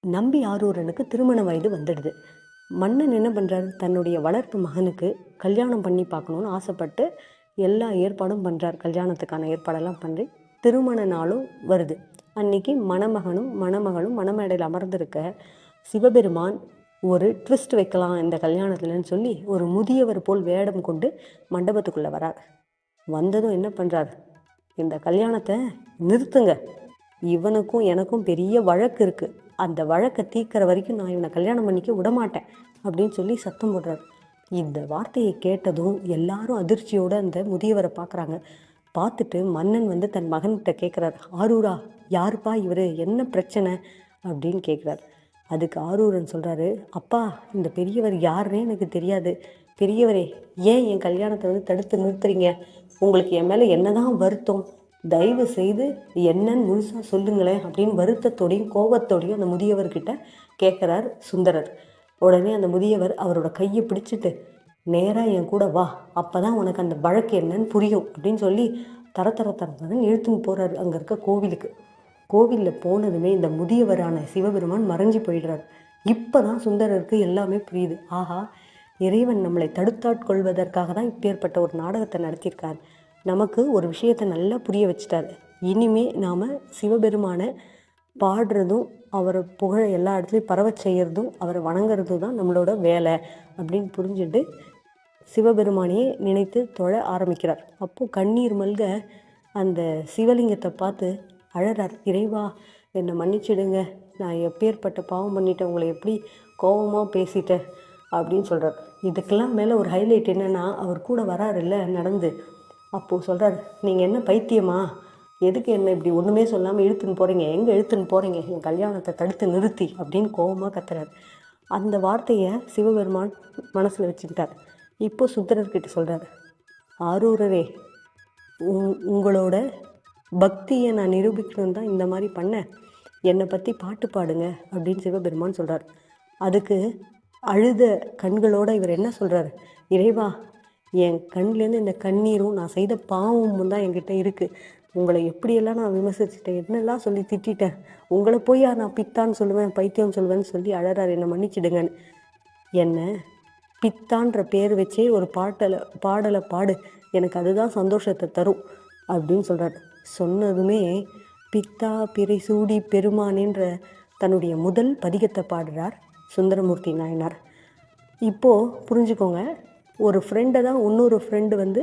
நம்பி ஆரூரனுக்கு திருமண வயது வந்துடுது. மன்னன் என்ன பண்ணுறாரு, தன்னுடைய வளர்ப்பு மகனுக்கு கல்யாணம் பண்ணி பார்க்கணுன்னு ஆசைப்பட்டு எல்லா ஏற்பாடும் பண்ணுறார். கல்யாணத்துக்கான ஏற்பாடெல்லாம் பண்ணி திருமண நாளும் வருது. அன்றைக்கி மணமகனும் மணமகளும் மணமேடையில் அமர்ந்திருக்க சிவபெருமான் ஒரு ட்விஸ்ட் வைக்கலாம் இந்த கல்யாணத்துலன்னு சொல்லி ஒரு முதியவர் போல் வேடம் கொண்டு மண்டபத்துக்குள்ளே வரார். வந்ததும் என்ன பண்ணுறார், இந்த கல்யாணத்தை நிறுத்துங்க, இவனுக்கும் எனக்கும் பெரிய வழக்கு இருக்குது, அந்த வழக்கை தீர்க்கிற வரைக்கும் நான் இவனை கல்யாணம் பண்ணிக்க விடமாட்டேன் அப்படின்னு சொல்லி சத்தம் போடுறார். இந்த வார்த்தையை கேட்டதும் எல்லாரும் அதிர்ச்சியோடு அந்த முதியவரை பார்க்குறாங்க. பார்த்துட்டு மன்னன் தன் மகன்கிட்ட கேட்குறார், ஆரூரா, யாருப்பா இவர், என்ன பிரச்சனை அப்படின்னு கேட்குறார். அதுக்கு ஆரூரன் சொல்கிறாரு, அப்பா, இந்த பெரியவர் யாருன்னே எனக்கு தெரியாது. பெரியவரே, ஏன் என் கல்யாணத்தை தடுத்து நிறுத்துறீங்க? உங்களுக்கு என் மேலே என்னதான் வருத்தம்? தயவு செய்து என்னன்னு முழுசாக சொல்லுங்களேன் அப்படின்னு வருத்தத்தோடையும் கோபத்தோடையும் அந்த முதியவர்கிட்ட கேட்குறார் சுந்தரர். உடனே அந்த முதியவர் அவரோட கையை பிடிச்சிட்டு, நேராக என் கூட வா, அப்போ தான் உனக்கு அந்த வழக்கு என்னன்னு புரியும் அப்படின்னு சொல்லி தரன்னு இழுத்துன்னு போகிறார் அங்கே இருக்க கோவிலுக்கு. கோவிலில் போனதுமே இந்த முதியவரான சிவபெருமான் மறைஞ்சு போயிடுறார். இப்போ தான் சுந்தரருக்கு எல்லாமே புரியுது. ஆஹா, இறைவன் நம்மளை தடுத்தாட்கொள்வதற்காக தான் இப்பேற்பட்ட ஒரு நாடகத்தை நடத்தியிருக்கார். நமக்கு ஒரு விஷயத்தை நல்லா புரிய வச்சுட்டார். இனிமே நாம் சிவபெருமானை பாடுறதும் அவரை புகழ எல்லா இடத்துலையும் பரவச் செய்கிறதும் அவரை வணங்குறதும் தான் நம்மளோட வேலை அப்படின்னு புரிஞ்சுட்டு சிவபெருமானையே நினைத்து தொழ ஆரம்பிக்கிறார். அப்போது கண்ணீர் மல்க அந்த சிவலிங்கத்தை பார்த்து அழறார். இறைவா, என்னை மன்னிச்சிடுங்க, நான் எப்பேற்பட்ட பாவம் பண்ணிட்டேன், உங்களை எப்படி கோபமாக பேசிட்டேன் அப்படின்னு சொல்கிறார். இதுக்கெல்லாம் மேலே ஒரு ஹைலைட் என்னென்னா, அவர் கூட வராருல்ல நடந்து, அப்போது சொல்கிறார், நீங்கள் என்ன பைத்தியமா, எதுக்கு என்ன இப்படி ஒன்றுமே சொல்லாமல் இழுத்துன்னு போகிறீங்க, எங்கே இழுத்துன்னு போகிறீங்க, என் கல்யாணத்தை தடுத்து நிறுத்தி அப்படின்னு கோபமாக கத்துறார். அந்த வார்த்தையை சிவபெருமான் மனசில் வச்சுக்கிட்டார். இப்போது சுந்தரர்கிட்ட சொல்கிறார், ஆரூரரே, உங்களோட பக்தியை நான் நிரூபிக்கணும்னு தான் இந்த மாதிரி பண்ணேன், என்னை பற்றி பாட்டு பாடுங்க அப்படின்னு சிவபெருமான் சொல்கிறார். அதுக்கு அழுத கண்களோடு இவர் என்ன சொல்கிறார், இறைவா, என் கண்லேருந்து இந்த கண்ணீரும் நான் செய்த பாவமும் தான் என்கிட்ட இருக்குது, உங்களை எப்படியெல்லாம் நான் விமர்சிச்சிட்டேன், என்னெல்லாம் சொல்லி திட்டேன், உங்களை போய் நான் பித்தான்னு சொல்லுவேன், பைத்தியம் சொல்லுவேன்னு சொல்லி அழறார், என்னை மன்னிச்சிடுங்கன்னு. என்னை பித்தான்ற பேர் வச்சே ஒரு பாடலை பாடு, எனக்கு அதுதான் சந்தோஷத்தை தரும் அப்படின்னு சொல்கிறார். சொன்னதுமே பித்தா பிறை சூடி பெருமானின்ற தன்னுடைய முதல் பதிகத்தை பாடுறார் சுந்தரமூர்த்தி நாயனார். இப்போது புரிஞ்சுக்கோங்க, ஒரு ஃப்ரெண்டை தான் இன்னொரு ஃப்ரெண்டு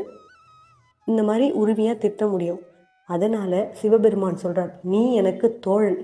இந்த மாதிரி உரிமையாக திட்ட முடியும். அதனால் சிவபெருமான் சொல்கிறார், நீ எனக்கு தோழன்,